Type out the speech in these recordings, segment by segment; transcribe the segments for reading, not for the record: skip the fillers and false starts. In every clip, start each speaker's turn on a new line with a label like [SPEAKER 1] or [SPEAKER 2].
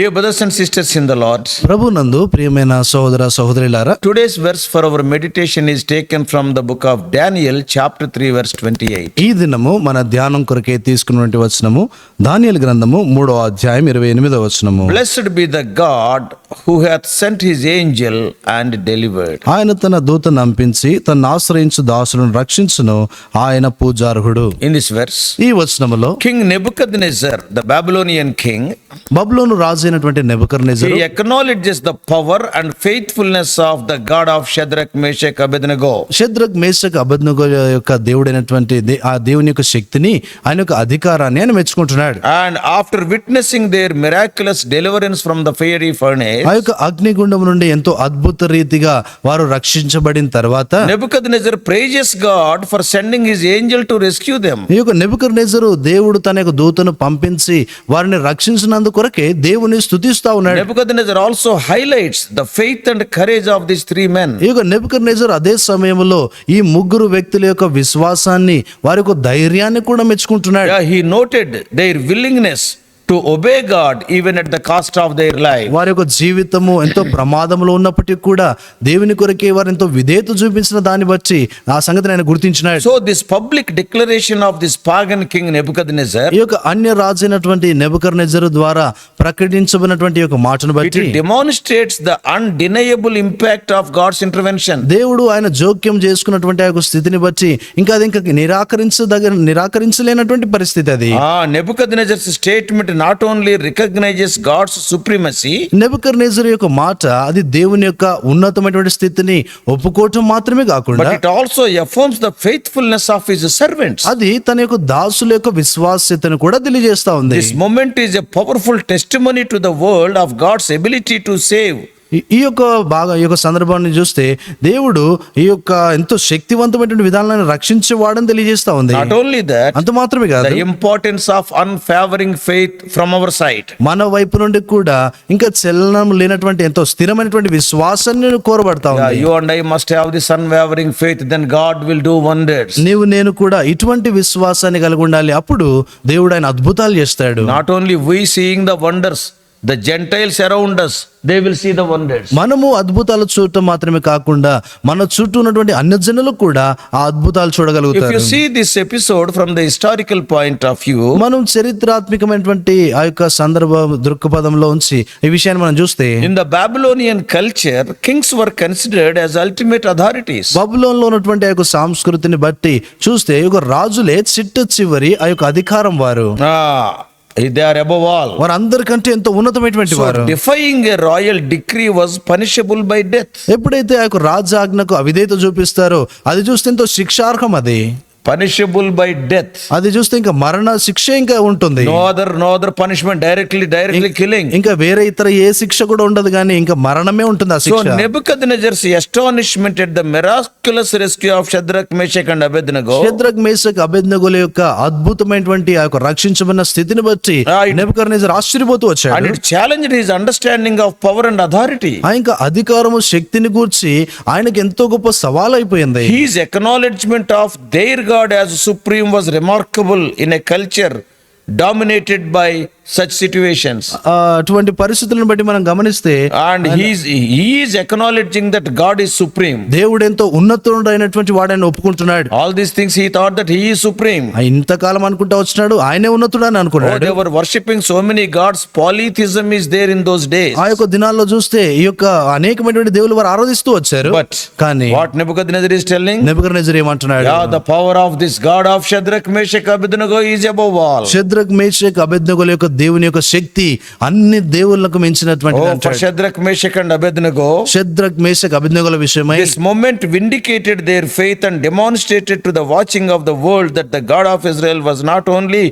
[SPEAKER 1] Dear brothers and sisters in the Lord,
[SPEAKER 2] ప్రభునందు ప్రియమైన సహోదర సహోదరులారా,
[SPEAKER 1] today's verse for our meditation is taken from the book of Daniel, chapter 3, verse 28.
[SPEAKER 2] ఈ దినము మన ధ్యానం కొరకే తీసుకున్నటువంటి వచనము దానియేలు గ్రంథము 3వ అధ్యాయం 28వ వచనము.
[SPEAKER 1] Blessed be the God who hath sent his angel and delivered.
[SPEAKER 2] ఆయన తన దూతను పంపించి తనను ఆశ్రయించు దాసులను రక్షించును, ఆయన పూజార్హుడు.
[SPEAKER 1] In this verse,
[SPEAKER 2] ఈ వచనములో
[SPEAKER 1] King Nebuchadnezzar, the Babylonian king,
[SPEAKER 2] బబులోను రాజు అయినటువంటి నెబుకద్నెజరు
[SPEAKER 1] he acknowledges the power and faithfulness of the God of Shadrach, Meshach, Abednego.
[SPEAKER 2] Shadrach Meshach Abednego యొక్క దేవుడైనటువంటి ఆ దేవుని యొక్క శక్తిని, ఆయన యొక్క అధికారాన్ని ఆయన మెచ్చుకుంటున్నాడు.
[SPEAKER 1] And after witnessing their miraculous deliverance from the fiery furnace,
[SPEAKER 2] ఆ యొక్క అగ్నిగుండం నుండి ఎంతో అద్భుత రీతిగా వారు రక్షించబడిన తర్వాత
[SPEAKER 1] Nebuchadnezzar praises God for sending his angel to rescue them.
[SPEAKER 2] ఈ యొక్క నెబుకద్నెజరు దేవుడు తన యొక్క దూతను పంపించి వారిని రక్షించినందుకు కొరకే దేవుని స్తుతిస్తా ఉన్నాడు.
[SPEAKER 1] Nebuchadnezzar also highlights the faith and courage of these three men.
[SPEAKER 2] ఈ యొక్క నెబుకద్నెజరు అదే సమయంలో ఈ ముగ్గురు వ్యక్తుల యొక్క విశ్వాసాన్ని, వారి యొక్క ధైర్యాన్ని కూడా మెచ్చుకుంటున్నాడు.
[SPEAKER 1] Yeah, he noted their willingness to obey God even at the cost of their life.
[SPEAKER 2] వారి యొక్క జీవితము ఎంతో ప్రమాదంలో ఉన్నప్పటికీ కూడా దేవుని కొరకే వారు ఎంతో విధేయత చూపించిన దాన్ని బట్టి ఆ సంగతిని ఆయన గుర్తించినాడు.
[SPEAKER 1] So this public declaration of this pagan king Nebuchadnezzar,
[SPEAKER 2] ఈ యొక్క అన్య రాజు అయినటువంటి నెబుకద్నెజరు ద్వారా ప్రకటించబడినటువంటి యొక్క మాటను
[SPEAKER 1] it
[SPEAKER 2] బట్టి
[SPEAKER 1] demonstrates the undeniable impact of God's intervention.
[SPEAKER 2] దేవుడు ఆయన జోక్యం చేసుకున్నటువంటి ఆ యొక్క స్థితిని బట్టి ఇంకా అది ఇంకా నిరాకరించలేనటువంటి పరిస్థితి అది.
[SPEAKER 1] Nebuchadnezzar's statement not only recognizes God's supremacy,
[SPEAKER 2] నెబుకద్నెజరు యొక్క మాట అది దేవుని యొక్క ఉన్నతమైనటువంటి స్థితిని ఒప్పుకోవటం మాత్రమే కాకుండా
[SPEAKER 1] but it also affirms the faithfulness of his servants.
[SPEAKER 2] అది తన యొక్క దాసుల యొక్క విశ్వాస్యతను కూడా తెలియజేస్తా ఉంది.
[SPEAKER 1] This moment is a powerful testimony to the world of God's ability to save.
[SPEAKER 2] ఈ యొక్క సందర్భాన్ని చూస్తే దేవుడు ఈ యొక్క ఎంతో శక్తివంతమైనటువంటి విధానాలను రక్షించేవాడని తెలియజేస్తా ఉంది.
[SPEAKER 1] Not only that,
[SPEAKER 2] అంత మాత్రమే కాదు,
[SPEAKER 1] the importance of unfavoring faith from our side.
[SPEAKER 2] మన వైపు నుండి కూడా ఇంకా చలనం లేనటువంటి ఎంతో స్థిరమైనటువంటి విశ్వాసాన్ని కోరబడతా ఉంది.
[SPEAKER 1] You and I must have this unwavering faith, then God will do wonders.
[SPEAKER 2] నీవు నేను కూడా ఇటువంటి విశ్వాసాన్ని కలిగి ఉండాలి, అప్పుడు దేవుడు ఆయన అద్భుతాలు చేస్తాడు.
[SPEAKER 1] Not only we seeing the wonders, the Gentiles around us, they will see the wonders.
[SPEAKER 2] మనము అద్భుతాలు చూడటం మాత్రమే కాకుండా మన చుట్టూ ఉన్నటువంటి అన్యజనులు కూడా ఆ అద్భుతాలు
[SPEAKER 1] If
[SPEAKER 2] చూడగలుగుతారు.
[SPEAKER 1] you see this episode from the historical point of view,
[SPEAKER 2] మనం చరిత్రాత్మకమైనటువంటి ఆ యొక్క సందర్భ దృక్పథంలో ఉంచి ఈ విషయాన్ని మనం చూస్తే,
[SPEAKER 1] in the Babylonian culture, kings were considered as ultimate authorities.
[SPEAKER 2] బబులోనులో ఉన్నటువంటి ఆ యొక్క సంస్కృతిని బట్టి చూస్తే ఈ యొక్క రాజులే చిట్ట చివరి ఆ యొక్క అధికారం వారు.
[SPEAKER 1] They are above all.
[SPEAKER 2] వారందరికంటే ఎంతో ఉన్నతమైనటువంటి
[SPEAKER 1] So
[SPEAKER 2] వారు.
[SPEAKER 1] defying a royal decree was punishable by death.
[SPEAKER 2] ఎప్పుడైతే ఆ యొక్క రాజాజ్ఞకు అవిధేయత చూపిస్తారో అది చూస్తే ఎంతో శిక్షార్హం, అది
[SPEAKER 1] Punishable by death.
[SPEAKER 2] అది చూస్తే ఇంకా మరణ శిక్ష ఇంకా ఉంటుంది.
[SPEAKER 1] No other punishment, directly killing.
[SPEAKER 2] ఇంకా వేరే ఇతర ఏ శిక్ష కూడా ఉండదు, కానీ ఇంకా మరణమే ఉంటుంది ఆ
[SPEAKER 1] So
[SPEAKER 2] శిక్ష.
[SPEAKER 1] Nebuchadnezzar's astonishment at the miraculous rescue of Shadrach, Meshach and Abednego,
[SPEAKER 2] Shadrach Meshach అబేద్నెగోల యొక్క అద్భుతమైనటువంటి ఆ యొక్క రక్షించబడిన స్థితిని బట్టి నెబుకద్నెజర్ ఆశ్చర్యపోతూ
[SPEAKER 1] and
[SPEAKER 2] వచ్చాడు.
[SPEAKER 1] it challenged his understanding of power and authority.
[SPEAKER 2] ఆ ఇంకా అధికారము శక్తిని గూర్చి ఆయనకి ఎంతో గొప్ప సవాల్ అయిపోయింది.
[SPEAKER 1] His acknowledgement of their God as supreme was remarkable in a culture dominated by such situations.
[SPEAKER 2] అటువంటి పరిస్థితులను బట్టి మనం గమనిస్తే,
[SPEAKER 1] And he is acknowledging that God is supreme.
[SPEAKER 2] దేవుడు ఎంతో ఉన్నతుడైనటువంటి వాడని ఒప్పుకుంటున్నాడు.
[SPEAKER 1] All these things he thought that he is supreme.
[SPEAKER 2] ఇంతకాలం అనుకుంటా వచ్చినాడు ఆయనే ఉన్నతుడు అని అనుకున్నాడు.
[SPEAKER 1] They were worshipping so many gods. Polytheism is there in those days.
[SPEAKER 2] ఆ యొక్క దినాల్లో చూస్తే ఈ యొక్క అనేకమైనటువంటి దేవుళ్ళు వారు ఆరాధిస్తూ వచ్చారు.
[SPEAKER 1] But
[SPEAKER 2] కానీ
[SPEAKER 1] what Nebuchadnezzar is telling?
[SPEAKER 2] Nebuchadnezzar ఏమంటున్నాడు?
[SPEAKER 1] Yeah, the power of this God of Shadrach, Meshach, Abednego is above all.
[SPEAKER 2] Shadrach Meshach అబేద్నెగోల యొక్క దేవుని యొక్క శక్తి అన్ని దేవుళ్ళకు మించినటువంటిది
[SPEAKER 1] For
[SPEAKER 2] అంటాడు.
[SPEAKER 1] Shadrach, Meshach and Abednego,
[SPEAKER 2] Shadrach Meshach అబేద్నెగోల విషయమై
[SPEAKER 1] this moment vindicated their faith and demonstrated to the watching of the world that the God of Israel was not only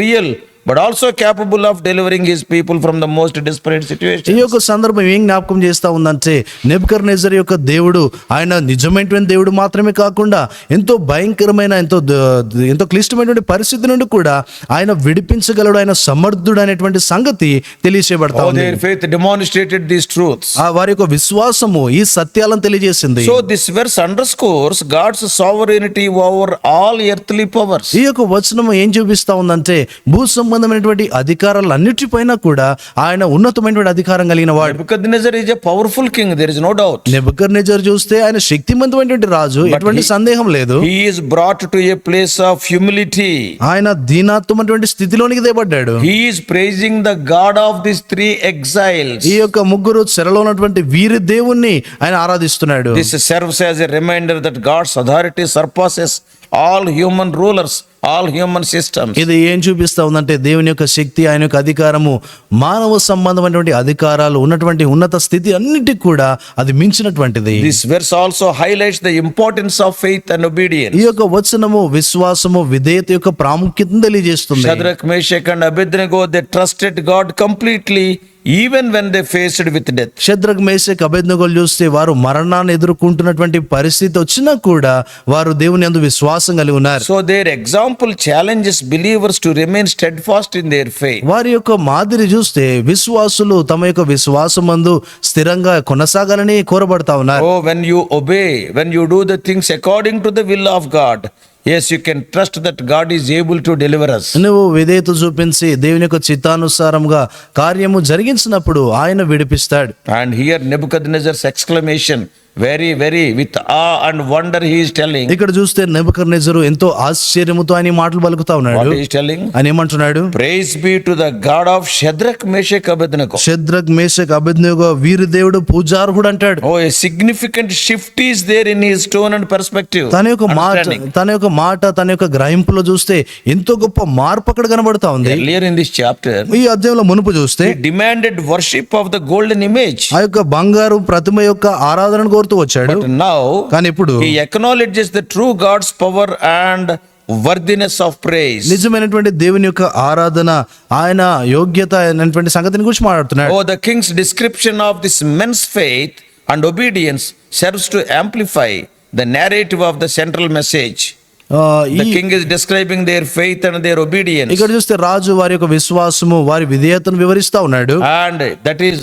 [SPEAKER 1] real but also capable of delivering his people from the most desperate
[SPEAKER 2] ఈ
[SPEAKER 1] situations.
[SPEAKER 2] యొక్క సందర్భం ఏం జ్ఞాపకం చేస్తా ఉందంటే, Nebuchadnezzar యొక్క దేవుడు ఆయన నిజమైనటువంటి దేవుడు మాత్రమే కాకుండా ఎంతో భయంకరమైన ఎంతో క్లిష్టమైనటువంటి పరిస్థితి నుండి కూడా ఆయన విడిపించగలడు, ఆయన సమర్థుడు అనేటువంటి సంగతి తెలియచేయబడతా ఉంది.
[SPEAKER 1] Their faith demonstrated these truths.
[SPEAKER 2] వారి యొక్క విశ్వాసము ఈ సత్యాలను తెలియజేసింది.
[SPEAKER 1] So this verse underscores God's sovereignty over all earthly powers.
[SPEAKER 2] ఈ యొక్క వచనం ఏం చూపిస్తా ఉందంటే, భూసంబంధ సంబంధమైనటువంటి అధికారాలన్నిటిపైన కూడా ఆయన ఉన్నతమైనటువంటి అధికారం కలిగిన వాడు.
[SPEAKER 1] Nebuchadnezzar is a powerful king, there is no doubt.
[SPEAKER 2] Nebuchadnezzar చూస్తే ఆయన శక్తివంతమైనటువంటి రాజు, ఎటువంటి సందేహం లేదు.
[SPEAKER 1] He is brought to a place of humility.
[SPEAKER 2] ఆయన దీనాత్మటువంటి స్థితిలోనికి దేబడ్డాడు.
[SPEAKER 1] He is praising the God of these three exiles.
[SPEAKER 2] ఈ యొక్క ముగ్గురు చెరలో ఉన్నటువంటి వీరి దేవుణ్ణి ఆయన ఆరాధిస్తున్నాడు.
[SPEAKER 1] This serves as a reminder that God's authority surpasses all human rulers, all human systems.
[SPEAKER 2] ఇది ఏం చూపిస్తా ఉందంటే దేవుని యొక్క శక్తి, ఆయన యొక్క అధికారము మానవ సంబంధమైనటువంటి అధికారాలు ఉన్నటువంటి ఉన్నత స్థితి అన్నిటికి కూడా అది మించినటువంటిది.
[SPEAKER 1] This verse also highlights the importance of faith and obedience.
[SPEAKER 2] ఈ యొక్క వచనము విశ్వాసము విధేయత యొక్క ప్రాముఖ్యతను తెలియజేస్తుంది.
[SPEAKER 1] Shadrach, Meshach and Abednego, they trusted God completely even when they faced with death.
[SPEAKER 2] Shadrach, Meshach, అబేద్నెగోలు చూస్తే వారు మరణాన్ని ఎదుర్కొంటున్నటువంటి పరిస్థితి వచ్చినా కూడా వారు దేవుని యందు విశ్వాసం కలిగి ఉన్నారు.
[SPEAKER 1] So their example challenges believers to remain steadfast in their faith.
[SPEAKER 2] వారి యొక్క మాదిరి చూస్తే విశ్వాసులు తమ యొక్క విశ్వాసమందు స్థిరంగా కొనసాగాలని కోరబడతా ఉన్నారు.
[SPEAKER 1] Oh, when you obey, when you do the things according to the will of God, yes, you can trust that God is able to deliver us.
[SPEAKER 2] నువ్వు విధేయత చూపించి దేవుని యొక్క చిత్తానుసారంగా కార్యము జరిగించినప్పుడు ఆయన విడిపిస్తాడు.
[SPEAKER 1] And here Nebuchadnezzar's exclamation, very with awe and wonder, he is telling.
[SPEAKER 2] ఇక్కడ చూస్తే నెబుకద్నెజరు ఎంతో ఆశ్చర్యముతో ఆయన ఈ మాటలు పలుకుతా ఉన్నాడు.
[SPEAKER 1] What he is telling?
[SPEAKER 2] ఆయన ఏమంటున్నాడు?
[SPEAKER 1] Praise be to the God of Shadrach, Meshach, Abednego.
[SPEAKER 2] Shadrach, Meshach, Abednego వీరి దేవుడు పూజార్హుడు అంటాడు.
[SPEAKER 1] Oh, a significant shift is there in his tone and perspective.
[SPEAKER 2] తన యొక్క మాట తన యొక్క గ్రహింపులో చూస్తే ఎంతో గొప్ప మార్పు అక్కడ కనబడతా ఉంది.
[SPEAKER 1] Earlier in this chapter,
[SPEAKER 2] ఈ అధ్యాయంలో మునుపు చూస్తే
[SPEAKER 1] he demanded worship of the golden image.
[SPEAKER 2] ఆ యొక్క బంగారు ప్రతిమ యొక్క ఆరాధనను కోరుతూ వచ్చాడు.
[SPEAKER 1] But now,
[SPEAKER 2] కానీ ఇప్పుడు
[SPEAKER 1] he acknowledges the true God's power and worthiness of praise.
[SPEAKER 2] నిజమైనటువంటి దేవుని యొక్క ఆరాధన, ఆయన యోగ్యత అనేటువంటి సంగతిని గురించి మాట్లాడుతున్నాడు.
[SPEAKER 1] Oh, the king's description of this men's faith and obedience serves to amplify the narrative of the central message. The king is describing their faith and their obedience.
[SPEAKER 2] ఇక్కడ చూస్తే రాజు వారి యొక్క విశ్వాసము, వారి విధేయతను వివరిస్తా ఉన్నాడు.
[SPEAKER 1] And that is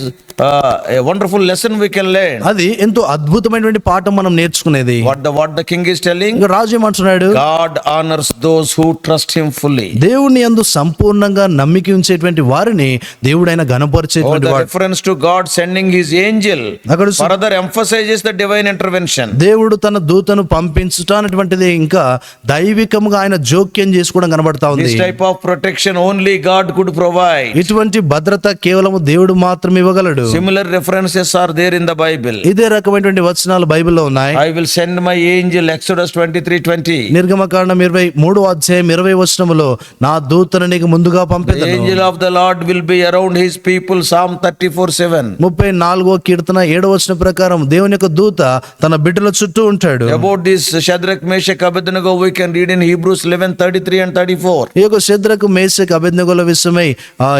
[SPEAKER 1] a wonderful lesson we can learn.
[SPEAKER 2] అది ఎంతో అద్భుతమైనటువంటి పాఠం మనం నేర్చుకునేది.
[SPEAKER 1] What the king is telling?
[SPEAKER 2] ఇంకా రాజు ఏమంటున్నాడు?
[SPEAKER 1] God honors those who trust him fully.
[SPEAKER 2] దేవుని యందు సంపూర్ణంగా నమ్మిక ఉంచేటువంటి వారిని దేవుడు ఆయన ఘనపరిచేటువంటి
[SPEAKER 1] The
[SPEAKER 2] వాడు.
[SPEAKER 1] reference to God sending his angel
[SPEAKER 2] అక్కడ
[SPEAKER 1] further emphasizes the divine intervention.
[SPEAKER 2] దేవుడు తన దూతను పంపించుట అనేటువంటిది ఇంకా దైవికంగా ఆయన జోక్యం చేసుకోవడం కనబడతా ఉంది.
[SPEAKER 1] This type of protection only God could provide.
[SPEAKER 2] ఇటువంటి భద్రత కేవలం దేవుడు మాత్రమే ఇవ్వగలడు.
[SPEAKER 1] Similar references are there in the Bible.
[SPEAKER 2] ఇదే రకమైనటువంటి వచనాలు బైబిల్లో ఉన్నాయి.
[SPEAKER 1] I will send my angel, Exodus 23:20.
[SPEAKER 2] నిర్గమకాండం 23వ అధ్యాయం 20వ వచనములో నా దూతను నీకు ముందుగా
[SPEAKER 1] The
[SPEAKER 2] పంపెదను.
[SPEAKER 1] angel of the Lord will be around his people, Psalm 34:7.
[SPEAKER 2] 34వ కీర్తన 7వ వచనం ప్రకారం దేవుని యొక్క దూత తన బిడ్డల చుట్టూ ఉంటాడు.
[SPEAKER 1] About this Shadrach, Meshach, Abednego, we can read in Hebrews 11:33 and 34.
[SPEAKER 2] ఈ యొక్క షద్రకు, మేషక్, అబేద్నెగోల విషయమై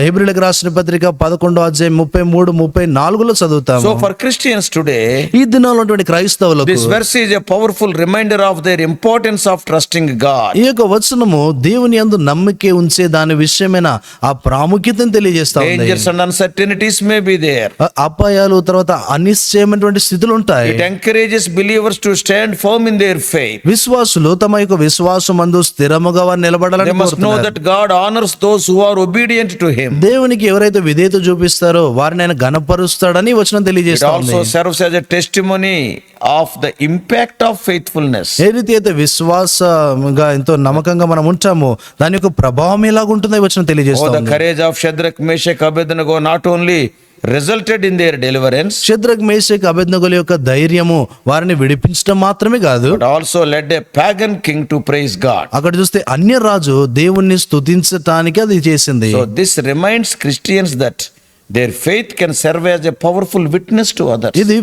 [SPEAKER 2] హెబ్రీయులకు రాసిన పత్రిక 11వ అధ్యాయం 33-34లో చదువుతాము.
[SPEAKER 1] So for Christians today,
[SPEAKER 2] ఈ దినాల్లో ఉన్నటువంటి క్రైస్తవులకు
[SPEAKER 1] this verse is a powerful reminder of their importance of trusting God.
[SPEAKER 2] ఈ యొక్క వచనము దేవుని యందు నమ్మిక ఉంచే దాని విషయమైన ఆ ప్రాముఖ్యతను తెలియజేస్తా ఉంది.
[SPEAKER 1] Dangers and uncertainties may be there.
[SPEAKER 2] అపాయాలు, తర్వాత అనిశ్చయమైనటువంటి స్థితులు ఉంటాయి.
[SPEAKER 1] It encourages believers to stand firm in their faith.
[SPEAKER 2] విశ్వాసులు తమ యొక్క విశ్వాసమందు స్థిరముగా వారు నిలబడాలని
[SPEAKER 1] They must know
[SPEAKER 2] కోరుతున్నారు.
[SPEAKER 1] that God honors those who are obedient to him.
[SPEAKER 2] దేవునికి ఎవరైతే విధేయత చూపిస్తారో వారిని ఆయన గణపరుస్తాడని ఈ వచనం
[SPEAKER 1] It
[SPEAKER 2] తెలియజేస్తా ఉంది.
[SPEAKER 1] also serves as a testimony of the impact of faithfulness.
[SPEAKER 2] ఏ రీతి అయితే విశ్వాసంగా ఎంతో నమ్మకంగా మనం ఉంటామో దాని యొక్క ప్రభావం ఎలాగుంటుందో ఈ వచనం
[SPEAKER 1] Oh,
[SPEAKER 2] తెలియజేస్తా
[SPEAKER 1] the
[SPEAKER 2] ఉంది.
[SPEAKER 1] courage of Shadrach, Meshach, Abednego not only resulted in their deliverance,
[SPEAKER 2] Shadrach, Meshach, అబేద్నెగోల యొక్క ధైర్యము వారిని విడిపించడం మాత్రమే కాదు,
[SPEAKER 1] but also led a pagan king to praise God.
[SPEAKER 2] అక్కడ చూస్తే అన్య రాజు దేవుణ్ణి స్తుతించటానికి అది చేసింది.
[SPEAKER 1] So this reminds Christians that their faith can serve as a powerful witness to others.
[SPEAKER 2] ఇది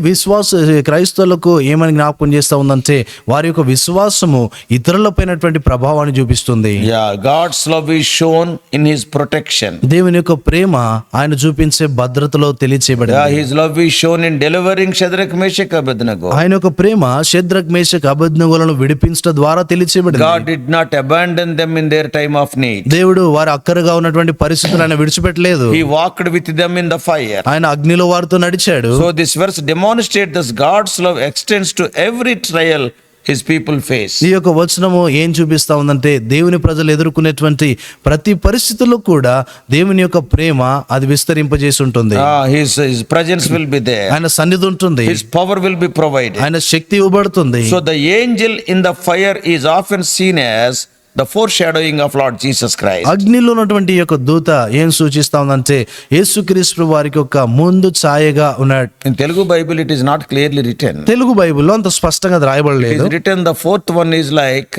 [SPEAKER 2] క్రైస్తవులకు ఏమని జ్ఞాపకం చేస్తా ఉందంటే వారి యొక్క విశ్వాసము ఇతరులపైనటువంటి ప్రభావాన్ని చూపిస్తుంది.
[SPEAKER 1] Yeah, God's love is shown in his protection.
[SPEAKER 2] దేవుని యొక్క ప్రేమ ఆయన చూపించే భద్రతలో తెలియచేయబడింది.
[SPEAKER 1] Yeah, his love is shown in delivering Shadrach, Meshach, Abednego.
[SPEAKER 2] ఆయన యొక్క ప్రేమ షద్రక్, మేషక్, అబేద్నెగోలను విడిపించడం ద్వారా తెలియచేయబడింది.
[SPEAKER 1] God did not abandon them in their time of need.
[SPEAKER 2] దేవుడు వారి అక్కరగా ఉన్నటువంటి పరిస్థితులను ఆయన విడిచిపెట్టలేదు.
[SPEAKER 1] He walked with them in the fire.
[SPEAKER 2] ఆయన అగ్నిలో వారితో నడిచాడు.
[SPEAKER 1] So this verse demonstrates that God's love extends to every trial his people face.
[SPEAKER 2] ఈ యొక్క వచనము ఏం చూపిస్తా ఉందంటే దేవుని ప్రజలు ఎదుర్కొనేటువంటి ప్రతి పరిస్థితుల్లో కూడా దేవుని యొక్క ప్రేమ అది విస్తరింపజేసి ఉంటుంది.
[SPEAKER 1] His presence will be there.
[SPEAKER 2] ఆయన సన్నిధి ఉంటుంది,
[SPEAKER 1] His power will be provided.
[SPEAKER 2] ఆయన శక్తి ఇవ్వబడుతుంది.
[SPEAKER 1] So the angel in the fire is often seen as the foreshadowing of Lord Jesus Christ.
[SPEAKER 2] అగ్నిలో ఉన్నటువంటి ఈ యొక్క దూత ఏం సూచిస్తా ఉందంటే యేసుక్రీస్తు వారికి ఒక ముందు ఛాయగా ఉన్నాడు.
[SPEAKER 1] In Telugu Bible it is not clearly written.
[SPEAKER 2] Telugu బైబిల్లో అంత స్పష్టంగా
[SPEAKER 1] It
[SPEAKER 2] రాయబడలేదు.
[SPEAKER 1] is written the fourth one is like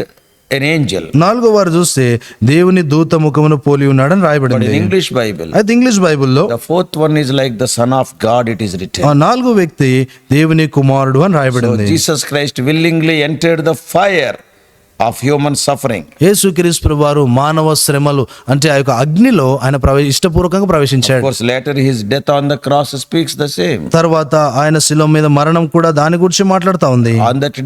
[SPEAKER 1] an angel.
[SPEAKER 2] నాలుగో వారు చూస్తే దేవుని దూత ముఖమును పోలి ఉన్నాడని
[SPEAKER 1] But in
[SPEAKER 2] రాయబడింది.
[SPEAKER 1] English Bible,
[SPEAKER 2] అయితే ఇంగ్లీష్ బైబిల్లో
[SPEAKER 1] the fourth one is like the Son of God, it is written.
[SPEAKER 2] ఆ నాలుగో వ్యక్తి దేవుని కుమారుడు అని
[SPEAKER 1] So
[SPEAKER 2] రాయబడింది.
[SPEAKER 1] Jesus Christ willingly entered the fire of human suffering.
[SPEAKER 2] యేసుక్రీస్తు వారు మానవ శ్రమలు అంటే ఆ యొక్క అగ్నిలో ఆయన ఇష్టపూర్వకంగా
[SPEAKER 1] Of
[SPEAKER 2] ప్రవేశించాడు.
[SPEAKER 1] course, later his death on the cross speaks the same.
[SPEAKER 2] తర్వాత ఆయన శిలువ మీద మరణం కూడా దాని గురించి మాట్లాడుతా ఉంది.
[SPEAKER 1] On that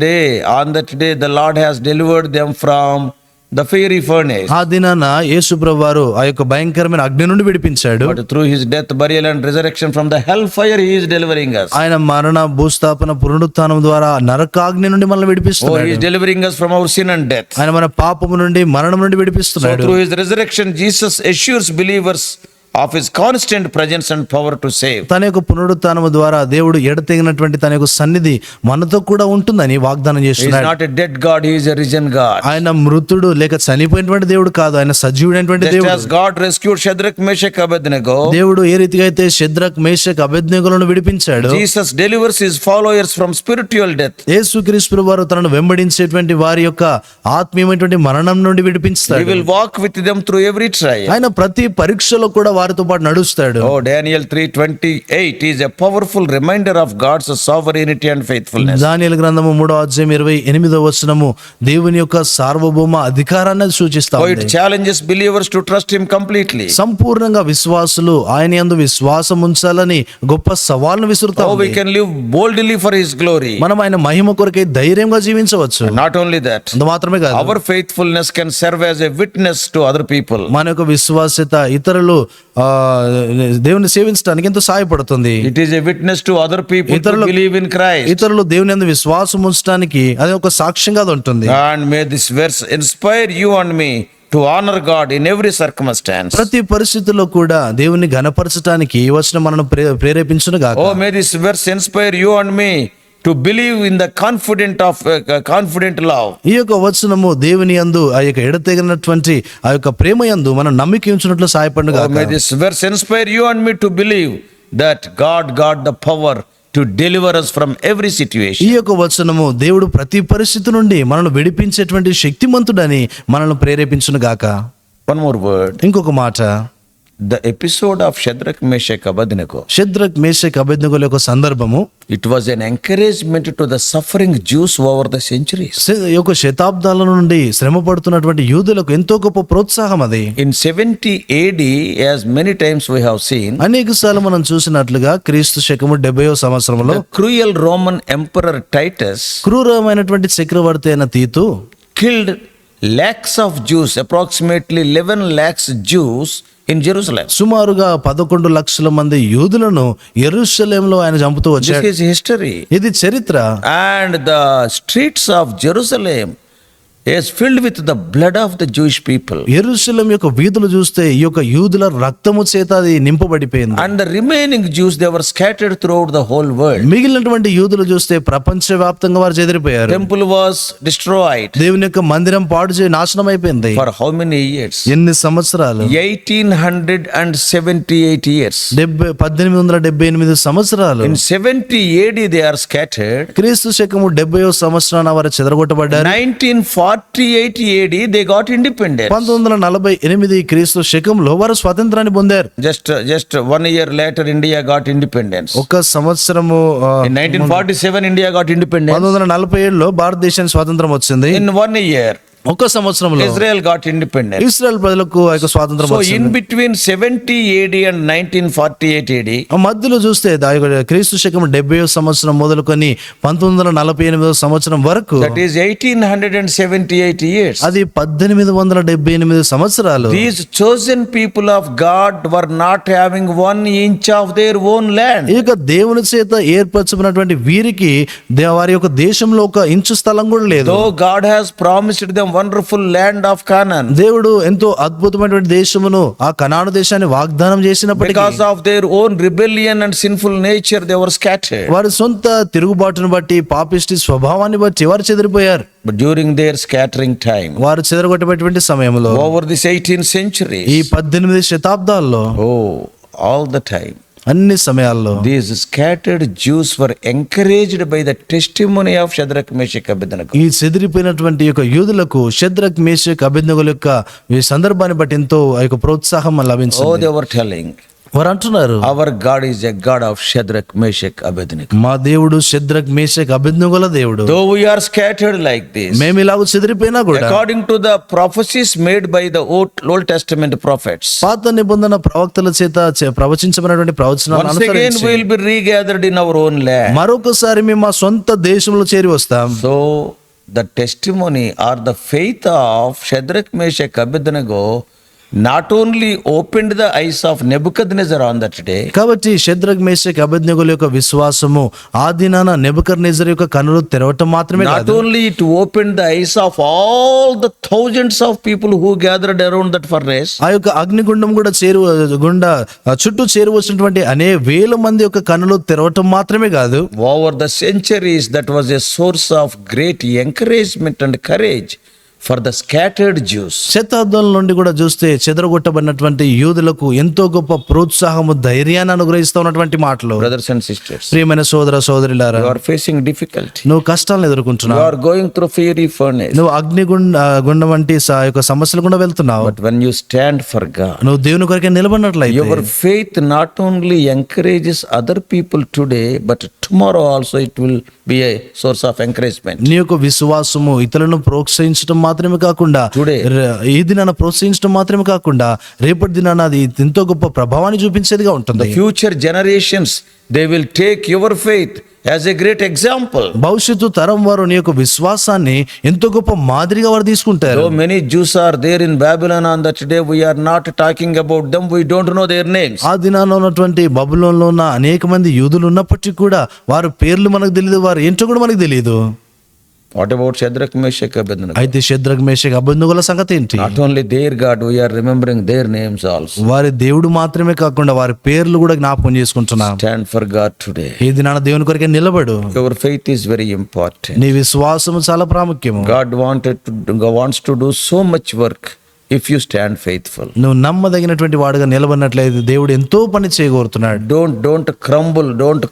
[SPEAKER 1] day, the Lord has delivered them from the fiery furnace.
[SPEAKER 2] ఆ దినాన యేసు ప్రభు వారు ఆ యొక్క భయంకరమైన అగ్ని నుండి విడిపించాడు.
[SPEAKER 1] But through his death, burial and resurrection from the hellfire, he is delivering us.
[SPEAKER 2] ఆయన మరణ భూస్థాపన పునరుత్థానం ద్వారా నరకాగ్ని నుండి మనల్ని
[SPEAKER 1] Oh, he
[SPEAKER 2] విడిపిస్తున్నాడు.
[SPEAKER 1] is delivering us from our sin and death.
[SPEAKER 2] ఆయన మన పాపము నుండి మరణం నుండి
[SPEAKER 1] So
[SPEAKER 2] విడిపిస్తున్నాడు.
[SPEAKER 1] through his resurrection, Jesus assures believers of his constant presence and power to save.
[SPEAKER 2] తన యొక్క పునరుత్థానము ద్వారా దేవుడు ఎడతెగినటువంటి తన యొక్క సన్నిధి మనతో కూడా ఉంటుందని వాగ్దానం
[SPEAKER 1] He is
[SPEAKER 2] చేస్తున్నాడు.
[SPEAKER 1] not a dead God, he is a risen God.
[SPEAKER 2] ఆయన మృతుడు లేక చనిపోయినటువంటి దేవుడు కాదు, ఆయన సజీవుడైనటువంటి
[SPEAKER 1] Just
[SPEAKER 2] దేవుడు.
[SPEAKER 1] as God rescued Shadrach, Meshach, Abednego,
[SPEAKER 2] దేవుడు ఏ రీతిగా అయితే షద్రక్ మేషక్ అబేద్నెగోలను విడిపించాడు,
[SPEAKER 1] Jesus delivers his followers from spiritual death.
[SPEAKER 2] యేసుక్రీస్తు వారు తనను వెంబడించేటువంటి వారి యొక్క ఆత్మీయమైనటువంటి మరణం నుండి
[SPEAKER 1] He
[SPEAKER 2] విడిపిస్తాడు.
[SPEAKER 1] will walk with them through every trial.
[SPEAKER 2] ఆయన ప్రతి పరీక్షలో కూడా వారితో పాటు నడుస్తాడు.
[SPEAKER 1] Oh, Daniel 3:28 is a powerful reminder of God's sovereignty and faithfulness.
[SPEAKER 2] దానియేలు గ్రంథము 3:28 వచనము దేవుని యొక్క సార్వభౌమ అధికారాన్ని సూచిస్తా
[SPEAKER 1] Oh, it
[SPEAKER 2] ఉంది.
[SPEAKER 1] challenges believers to trust him completely.
[SPEAKER 2] సంపూర్ణంగా విశ్వాసులు ఆయన యందు విశ్వాసం ఉంచాలని గొప్ప సవాల్ను విసురుతా
[SPEAKER 1] Oh, we
[SPEAKER 2] ఉంది.
[SPEAKER 1] can live boldly for his glory.
[SPEAKER 2] మనం ఆయన మహిమ కొరకై ధైర్యంగా జీవించవచ్చు.
[SPEAKER 1] Not only that,
[SPEAKER 2] అంత మాత్రమే కాదు,
[SPEAKER 1] our faithfulness can serve as a witness to other people.
[SPEAKER 2] మన యొక్క విశ్వాస్యత ఇతరులు దేవుని సేవించడానికి ఎంతో సహాయపడుతుంది.
[SPEAKER 1] It is a witness to other people to
[SPEAKER 2] ఇతరులు-
[SPEAKER 1] believe in Christ.
[SPEAKER 2] ఇతరులు దేవుని యందు విశ్వాసం ఉంచడానికి అది ఒక సాక్ష్యంగా అది ఉంటుంది.
[SPEAKER 1] And may this verse inspire you and me to honor God in every circumstance.
[SPEAKER 2] ప్రతి పరిస్థితుల్లో కూడా దేవుని ఘనపరచడానికి ఈ వచనం మనను ప్రేరేపించును గాక.
[SPEAKER 1] Oh, may this verse inspire you and me to believe in the confident love.
[SPEAKER 2] ఈ యొక్క వచనము దేవుని యందు ఆ యొక్క ఎడతెగినటువంటి ఆ యొక్క ప్రేమ యందు మనం నమ్మిక ఉంచినట్లు సహాయపడును
[SPEAKER 1] Oh,
[SPEAKER 2] గాక.
[SPEAKER 1] may this verse inspire you and me to believe that God got the power to deliver us from every
[SPEAKER 2] ఈ
[SPEAKER 1] situation.
[SPEAKER 2] యొక్క వచనము దేవుడు ప్రతి పరిస్థితి నుండి మనల్ని విడిపించేటువంటి శక్తిమంతుడని మనల్ని ప్రేరేపించును గాక.
[SPEAKER 1] One more word.
[SPEAKER 2] ఇంకొక మాట,
[SPEAKER 1] The episode of Shadrach, Meshach, Abednego.
[SPEAKER 2] Shadrach Meshach అబేద్నెగోల యొక్క సందర్భము
[SPEAKER 1] It was an encouragement to the suffering Jews over the centuries.
[SPEAKER 2] ఈ యొక్క శతాబ్దాల నుండి శ్రమ పడుతున్నటువంటి యూదులకు ఎంతో గొప్ప ప్రోత్సాహం అది.
[SPEAKER 1] In 70 AD, as many times we have seen,
[SPEAKER 2] అనేక సార్లు మనం చూసినట్లుగా క్రీస్తు శకము 70వ సంవత్సరంలో
[SPEAKER 1] the cruel Roman Emperor Titus
[SPEAKER 2] క్రూరమైనటువంటి చక్రవర్తి అయిన తీతు
[SPEAKER 1] killed lakhs of Jews, approximately 11 lakhs Jews in Jerusalem.
[SPEAKER 2] సుమారుగా 11 లక్షల మంది యూదులను యెరూషలేములో ఆయన చంపుతూ
[SPEAKER 1] This
[SPEAKER 2] వచ్చాడు.
[SPEAKER 1] is history.
[SPEAKER 2] ఇది చరిత్ర.
[SPEAKER 1] And the streets of Jerusalem is filled with the blood of the Jewish people.
[SPEAKER 2] యెరూషలేము యొక్క వీధులు చూస్తే ఈ యొక్క యూదుల రక్తము చేత అది నింపబడిపోయింది.
[SPEAKER 1] And the remaining Jews, they were scattered throughout the whole world.
[SPEAKER 2] మిగిలినటువంటి యూదులు చూస్తే ప్రపంచవ్యాప్తంగా వారు చెదిరిపోయారు.
[SPEAKER 1] Temple was destroyed.
[SPEAKER 2] దేవుని యొక్క మందిరం నాశనం అయిపోయింది.
[SPEAKER 1] For how many years?
[SPEAKER 2] ఎన్ని సంవత్సరాలు?
[SPEAKER 1] 1878 years.
[SPEAKER 2] 1878 సంవత్సరాలు.
[SPEAKER 1] In 70 AD they are scattered.
[SPEAKER 2] క్రీస్తు శకము 70వ సంవత్సరాన వారు చెదరగొట్టబడ్డారు.
[SPEAKER 1] 1948 AD they got independence.
[SPEAKER 2] 1948 క్రీస్తు శకంలో వారు స్వాతంత్రాన్ని పొందారు.
[SPEAKER 1] Just 1 year later India got independence.
[SPEAKER 2] ఒక సంవత్సరము
[SPEAKER 1] In 1947 India got independence.
[SPEAKER 2] 1947లో భారతదేశానికి స్వాతంత్రం వచ్చింది.
[SPEAKER 1] In 1 year
[SPEAKER 2] ఒక సంవత్సరంలో
[SPEAKER 1] Israel got independence.
[SPEAKER 2] ఇశ్రాయేల్ ప్రజలకు ఆ యొక్క స్వాతంత్రం
[SPEAKER 1] So
[SPEAKER 2] వచ్చింది.
[SPEAKER 1] in between 70 AD and 1948 AD,
[SPEAKER 2] ఆ మధ్యలో చూస్తే ఆ యొక్క క్రీస్తు శకం 70వ సంవత్సరం మొదలుకొని 1948వ సంవత్సరం వరకు,
[SPEAKER 1] that is 1878 years,
[SPEAKER 2] అది 1878 సంవత్సరాలు,
[SPEAKER 1] these chosen people of God were not having 1 inch of their own land.
[SPEAKER 2] ఈ యొక్క దేవుని చేత ఏర్పరచుకున్నటువంటి వీరికి వారి యొక్క దేశంలో ఒక ఇంచు స్థలం కూడా లేదు.
[SPEAKER 1] Though God has promised them wonderful land of Canaan,
[SPEAKER 2] దేవుడు ఎంతో అద్భుతమైనటువంటి దేశమును, ఆ కనాను దేశాన్ని వాగ్దానం చేసినప్పటికీ
[SPEAKER 1] because of their own rebellion and sinful nature, they were scattered.
[SPEAKER 2] వారి సొంత తిరుగుబాటును బట్టి, పాపిష్టి స్వభావాన్ని బట్టి వారు చెదిరిపోయారు.
[SPEAKER 1] But during their scattering time,
[SPEAKER 2] వారు చెదరగొట్టబడినటువంటి సమయంలో,
[SPEAKER 1] over this 18th century,
[SPEAKER 2] ఈ 18 శతాబ్దాల్లో,
[SPEAKER 1] all the time,
[SPEAKER 2] అన్ని సమయాల్లో
[SPEAKER 1] these scattered Jews were encouraged by the testimony of Shadrach, Meshach, Abednego.
[SPEAKER 2] ఈ చెదిరిపోయినటువంటి యొక్క యూదులకు షద్రక్, మేషక్, అబేద్నెగోల యొక్క ఈ సందర్భాన్ని బట్టి ఎంతో ఆ యొక్క ప్రోత్సాహం లభించింది.
[SPEAKER 1] They were telling,
[SPEAKER 2] వారు అంటున్నారు,
[SPEAKER 1] our God is a God of Shadrach, Meshach, Abednego.
[SPEAKER 2] మా దేవుడు షద్రక్, మేషక్, అబేద్నెగోల దేవుడు.
[SPEAKER 1] Though we are scattered like this,
[SPEAKER 2] మేము ఇలాగ చెదిరిపోయినా కూడా,
[SPEAKER 1] according to the prophecies made by the Old Testament prophets,
[SPEAKER 2] పాత నిబంధన ప్రవక్తల చేత ప్రవచించబడినటువంటి ప్రవచనాలను
[SPEAKER 1] once again
[SPEAKER 2] అనుసరించి
[SPEAKER 1] we will be regathered in our own land.
[SPEAKER 2] మరొకసారి మేము మా సొంత దేశంలో చేరి వస్తాం.
[SPEAKER 1] So the testimony or the faith of Shadrach, Meshach, Abednego not only opened the eyes of Nebuchadnezzar on that day,
[SPEAKER 2] కాబట్టి షద్రక్, మేషక్, అబేద్నెగోల యొక్క విశ్వాసము ఆ దినాన నెబుకద్నెజర్ యొక్క కన్నులు తెరవటం మాత్రమే
[SPEAKER 1] not
[SPEAKER 2] కాదు,
[SPEAKER 1] only it opened the eyes of all the thousands of people who gathered around that furnace,
[SPEAKER 2] ఆ యొక్క అగ్నిగుండం కూడా చుట్టూ చేరువచ్చినటువంటి అనేక వేల మంది యొక్క కన్నులు తెరవటం మాత్రమే కాదు,
[SPEAKER 1] over the centuries that was a source of great encouragement and courage for the scattered Jews.
[SPEAKER 2] శతాబ్దాల నుండి కూడా చూస్తే చెదరగొట్టబడినటువంటి యూదులకు ఎంతో గొప్ప ప్రోత్సాహము, ధైర్యాన్ని అనుగ్రహిస్తూ ఉన్నటువంటి మాటలు.
[SPEAKER 1] Brothers and sisters,
[SPEAKER 2] ప్రియమైన సోదర సోదరులారా,
[SPEAKER 1] you are facing difficulty,
[SPEAKER 2] నువ్వు కష్టాలను
[SPEAKER 1] you
[SPEAKER 2] ఎదుర్కొంటున్నావు,
[SPEAKER 1] are going through fiery furnace,
[SPEAKER 2] నువ్వు గుండం వంటి యొక్క సమస్యలు కూడా వెళ్తున్నావు.
[SPEAKER 1] but when you stand for God,
[SPEAKER 2] నువ్వు దేవుని కొరకే నిలబడినట్లయితే
[SPEAKER 1] your faith not only encourages other people today, but tomorrow also it will be a source of encouragement.
[SPEAKER 2] నీ యొక్క విశ్వాసము ఇతరులను ప్రోత్సహించడం మాత్రమే కాకుండా,
[SPEAKER 1] Today,
[SPEAKER 2] ఈ దినాన ప్రోత్సహించడం మాత్రమే కాకుండా, రేపటి దినాన అది ఎంతో గొప్ప ప్రభావాన్ని చూపించేదిగా ఉంటుంది.
[SPEAKER 1] future generations, they will take your faith as a great example.
[SPEAKER 2] భవిష్యత్తు తరం వారు నీ యొక్క విశ్వాసాన్ని ఎంతో గొప్ప మాదిరిగా వారు తీసుకుంటారు.
[SPEAKER 1] Though many Jews are there in Babylon on that day, we are not talking about them, we don't know their names.
[SPEAKER 2] ఆ దినాన ఉన్నటువంటి బబులోనులో ఉన్న అనేక మంది యూదులు ఉన్నప్పటికీ కూడా వారి పేర్లు మనకు తెలియదు, వారు ఏంటో కూడా మనకు తెలియదు.
[SPEAKER 1] What about Shadrach, Meshach, Abednego?
[SPEAKER 2] అయితే షద్రక్, మేషక్, అబేద్నెగోల సంగతి ఏంటి?
[SPEAKER 1] Not only their God, we are remembering their names also.
[SPEAKER 2] వారి దేవుడు మాత్రమే కాకుండా వారి పేర్లు కూడా జ్ఞాపకం చేసుకుంటున్నాం.
[SPEAKER 1] Stand for God today.
[SPEAKER 2] ఈ దినాన దేవుని కొరకే నిలబడు.
[SPEAKER 1] Your faith is very important.
[SPEAKER 2] నీ విశ్వాసము చాలా ప్రాముఖ్యము.
[SPEAKER 1] God wants to do so much work if you stand faithful.
[SPEAKER 2] నువ్వు నమ్మదగినటువంటి వాడుగా నిలబడినట్లయితే దేవుడు ఎంతో పని చేయగోరుతున్నాడు.
[SPEAKER 1] Don't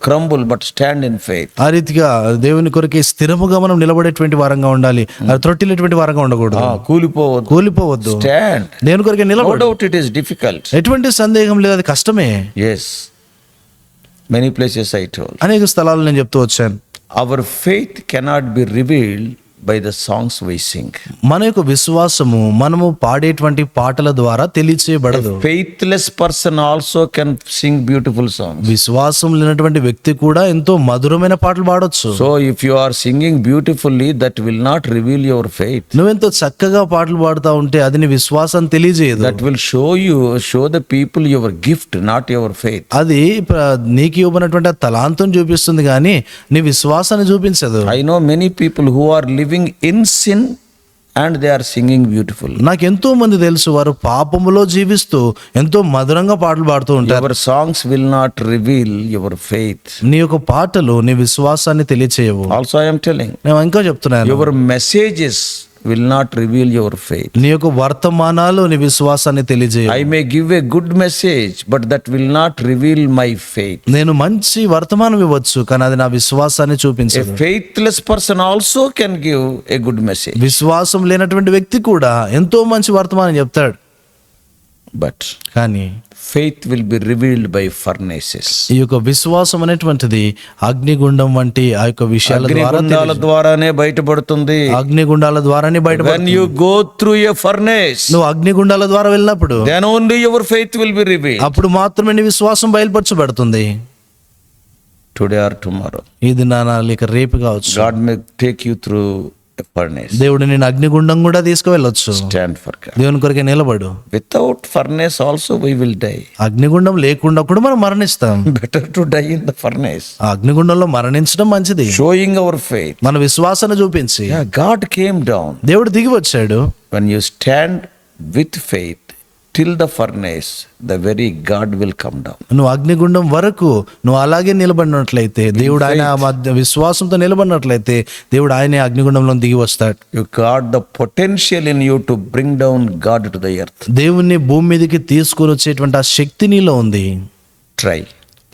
[SPEAKER 1] crumble, but stand in faith.
[SPEAKER 2] ఆ రీతిగా దేవుని కొరకే స్థిరముగా మనం నిలబడేటువంటి వారంగా ఉండాలి. అది త్రొట్టిలేటువంటి వారంగా ఉండకూడదు, కూలిపోవద్దు.
[SPEAKER 1] Stand.
[SPEAKER 2] దేవుని కొరకే
[SPEAKER 1] No
[SPEAKER 2] నిలబడు.
[SPEAKER 1] doubt it is difficult.
[SPEAKER 2] ఎటువంటి సందేహం లేదు, అది కష్టమే.
[SPEAKER 1] Yes. Many places I told.
[SPEAKER 2] అనేక స్థలాలు నేను చెప్తూ వచ్చాను.
[SPEAKER 1] Our faith cannot be revealed by the songs we sing.
[SPEAKER 2] మన యొక్క విశ్వాసము మనము పాడేటువంటి పాటల ద్వారా తెలియచేయబడదు.
[SPEAKER 1] Faithless person also can sing beautiful songs.
[SPEAKER 2] విశ్వాసం లేనటువంటి వ్యక్తి కూడా ఎంతో మధురమైన పాటలు పాడొచ్చు.
[SPEAKER 1] So if you are singing beautifully, that will not reveal your faith.
[SPEAKER 2] నువ్వెంతో చక్కగా పాటలు పాడుతా ఉంటే అది నీ విశ్వాసం తెలియజేయదు.
[SPEAKER 1] That will show the people your gift, not your faith.
[SPEAKER 2] అది నీకు ఇవ్వబడినటువంటి ఆ తలాంతం చూపిస్తుంది కానీ నీ విశ్వాసాన్ని చూపించదు.
[SPEAKER 1] I know many people who are living in sin and they are singing beautiful.
[SPEAKER 2] నాకు ఎంతో మంది తెలుసు, వారు పాపములో జీవిస్తూ ఎంతో మధురంగా పాటలు పాడుతూ ఉంటారు.
[SPEAKER 1] Your songs will not reveal your faith.
[SPEAKER 2] నీ యొక్క పాటలు నీ విశ్వాసాన్ని తెలియచేయవు.
[SPEAKER 1] Also I am telling,
[SPEAKER 2] నేను ఇంకా చెప్తున్నాను,
[SPEAKER 1] your messages will not reveal your faith.
[SPEAKER 2] నీ యొక్క వర్తమానాలు నీ విశ్వాసాన్ని తెలియజేయవు.
[SPEAKER 1] I may give a good message, but that will not reveal my faith.
[SPEAKER 2] నేను మంచి వర్తమానం ఇవ్వచ్చు కానీ అది నా విశ్వాసాన్ని
[SPEAKER 1] A
[SPEAKER 2] చూపించదు.
[SPEAKER 1] faithless person also can give a good message,
[SPEAKER 2] విశ్వాసం లేనటువంటి వ్యక్తి కూడా ఎంతో మంచి వర్తమానం చెప్తాడు.
[SPEAKER 1] but
[SPEAKER 2] కానీ
[SPEAKER 1] faith will be revealed by furnaces.
[SPEAKER 2] ఈ యొక్క విశ్వాసం అనేటువంటిది అగ్నిగుండం వంటి ఆ యొక్క విషయాల ద్వారా
[SPEAKER 1] అగ్నిగుండాల ద్వారానే బయటపడుతుంది.
[SPEAKER 2] అగ్నిగుండాల ద్వారానే
[SPEAKER 1] When
[SPEAKER 2] బయటపడుతుంది.
[SPEAKER 1] you go through a furnace,
[SPEAKER 2] నువ్వు అగ్నిగుండాల ద్వారా వెళ్ళినప్పుడు
[SPEAKER 1] then only your faith will be revealed.
[SPEAKER 2] అప్పుడు మాత్రమే నీ విశ్వాసం బయలుపరచబడుతుంది.
[SPEAKER 1] Today or tomorrow,
[SPEAKER 2] ఇది లేక రేపు కావచ్చు,
[SPEAKER 1] God may take you through a furnace.
[SPEAKER 2] దేవుడు నేను అగ్నిగుండం కూడా తీసుకువెళ్ళొచ్చు.
[SPEAKER 1] Stand for God.
[SPEAKER 2] దేవుని కొరకే నిలబడు.
[SPEAKER 1] Without furnace also we will die.
[SPEAKER 2] అగ్నిగుండం లేకుండా కూడా మనం మరణిస్తాం.
[SPEAKER 1] Better to die in the furnace.
[SPEAKER 2] ఆ అగ్నిగుండంలో మరణించడం మంచిది.
[SPEAKER 1] Showing our faith.
[SPEAKER 2] మన విశ్వాసాన్ని చూపించి.
[SPEAKER 1] Yeah, God came down.
[SPEAKER 2] దేవుడు దిగి వచ్చాడు.
[SPEAKER 1] When you stand with faith till the furnace, the very God will come down.
[SPEAKER 2] నువ్వు అగ్నిగుండం వరకు నువ్వు అలాగే నిలబడినట్లయితే దేవుడు ఆయన మధ్య విశ్వాసంతో నిలబడినట్లయితే దేవుడు ఆయనే అగ్నిగుండంలో దిగి వస్తాడు.
[SPEAKER 1] You got the potential in you to bring down God to the earth.
[SPEAKER 2] దేవుణ్ణి భూమి మీదకి తీసుకొని వచ్చేటువంటి ఆ శక్తి నీలో ఉంది.
[SPEAKER 1] Try.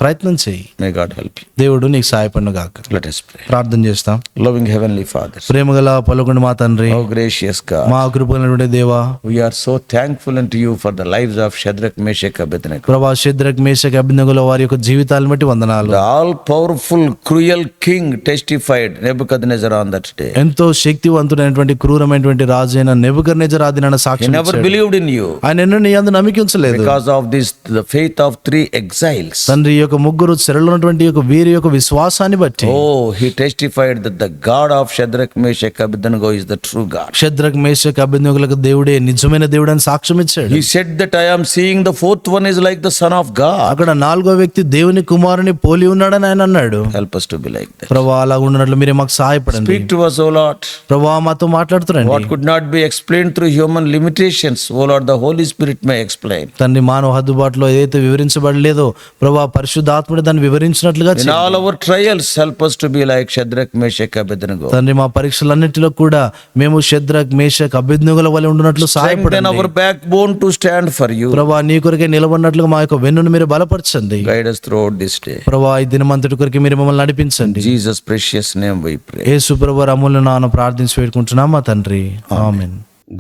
[SPEAKER 2] ప్రయత్నం చేయి.
[SPEAKER 1] May God help you.
[SPEAKER 2] దేవుడు నీకు సహాయపడును గాక.
[SPEAKER 1] Let us pray.
[SPEAKER 2] ప్రార్థన చేస్తాం.
[SPEAKER 1] Loving Heavenly Father,
[SPEAKER 2] ప్రేమగల పలుకుని మా తండ్రి,
[SPEAKER 1] oh gracious God,
[SPEAKER 2] మా కృపైనటువంటి దేవా,
[SPEAKER 1] we are so thankful unto you for the lives of Shadrach, Meshach, Abednego.
[SPEAKER 2] ప్రభా షద్రక్ మేషక్ అబేద్నెగోల వారి యొక్క జీవితాలను బట్టి వందనాలు.
[SPEAKER 1] The all-powerful, cruel king testified Nebuchadnezzar on that day.
[SPEAKER 2] ఎంతో శక్తివంతుడైనటువంటి క్రూరమైనటువంటి రాజు అయిన నెబుకద్నెజర్ ఆదినాన
[SPEAKER 1] He
[SPEAKER 2] సాక్ష్యం
[SPEAKER 1] never
[SPEAKER 2] ఇచ్చాడు.
[SPEAKER 1] believed in you
[SPEAKER 2] ఆయన ఎన్నో నీ యందు నమ్మిక ఉంచలేదు.
[SPEAKER 1] because of this, the faith of 3 exiles.
[SPEAKER 2] తండ్రి యొక్క ముగ్గురు చెరలో ఉన్నటువంటి యొక్క వీరి యొక్క విశ్వాసాన్ని బట్టి
[SPEAKER 1] Oh, he testified that the God of Shadrach, Meshach, Abednego is the true God.
[SPEAKER 2] Shadrach Meshach అబేద్నెగోలకు దేవుడే నిజమైన దేవుడు అని సాక్ష్యం ఇచ్చాడు.
[SPEAKER 1] He said that I am seeing the fourth one is like the Son of God.
[SPEAKER 2] అక్కడ నాలుగో వ్యక్తి దేవుని కుమారుని పోలి ఉన్నాడని ఆయన అన్నాడు.
[SPEAKER 1] Help us to be like that.
[SPEAKER 2] ప్రభా అలా ఉన్నట్లు మీరే మాకు సహాయపడండి.
[SPEAKER 1] Speak to us, O Lord.
[SPEAKER 2] ప్రభా మాతో మాట్లాడుతున్నాండి.
[SPEAKER 1] What could not be explained through human limitations, O Lord, the Holy Spirit may explain.
[SPEAKER 2] తండ్రి మానవ హద్దుబాటులో ఏదైతే వివరించబడలేదో ప్రభా పరిశుద్ధాత్ముడు దాన్ని వివరించినట్లుగా
[SPEAKER 1] In all our trials, help us to be like Shadrach, Meshach, Abednego.
[SPEAKER 2] తండ్రి మా పరీక్షలన్నిటిలో కూడా మేము షద్రక్ మేషక్ అబేద్నెగోల వలె ఉండునట్లు
[SPEAKER 1] Strengthen
[SPEAKER 2] సహాయపడండి.
[SPEAKER 1] our backbone to stand for you.
[SPEAKER 2] ప్రభా నీ కొరకే నిలబడినట్లుగా మా యొక్క వెన్నును మీరు బలపరచండి.
[SPEAKER 1] Guide us throughout this day.
[SPEAKER 2] ప్రభా ఈ దినమంతటి కొరకే మీరు మమ్మల్ని నడిపించండి.
[SPEAKER 1] In Jesus' precious name we pray.
[SPEAKER 2] యేసు ప్రభు అమూల్య నామమున ప్రార్థించి వేడుకుంటున్నాం మా తండ్రి. ఆమేన్.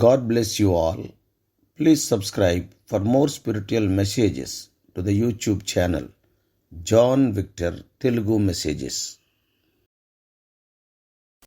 [SPEAKER 1] God bless you all. Please subscribe for more spiritual messages to the YouTube channel John Victor Telugu Messages.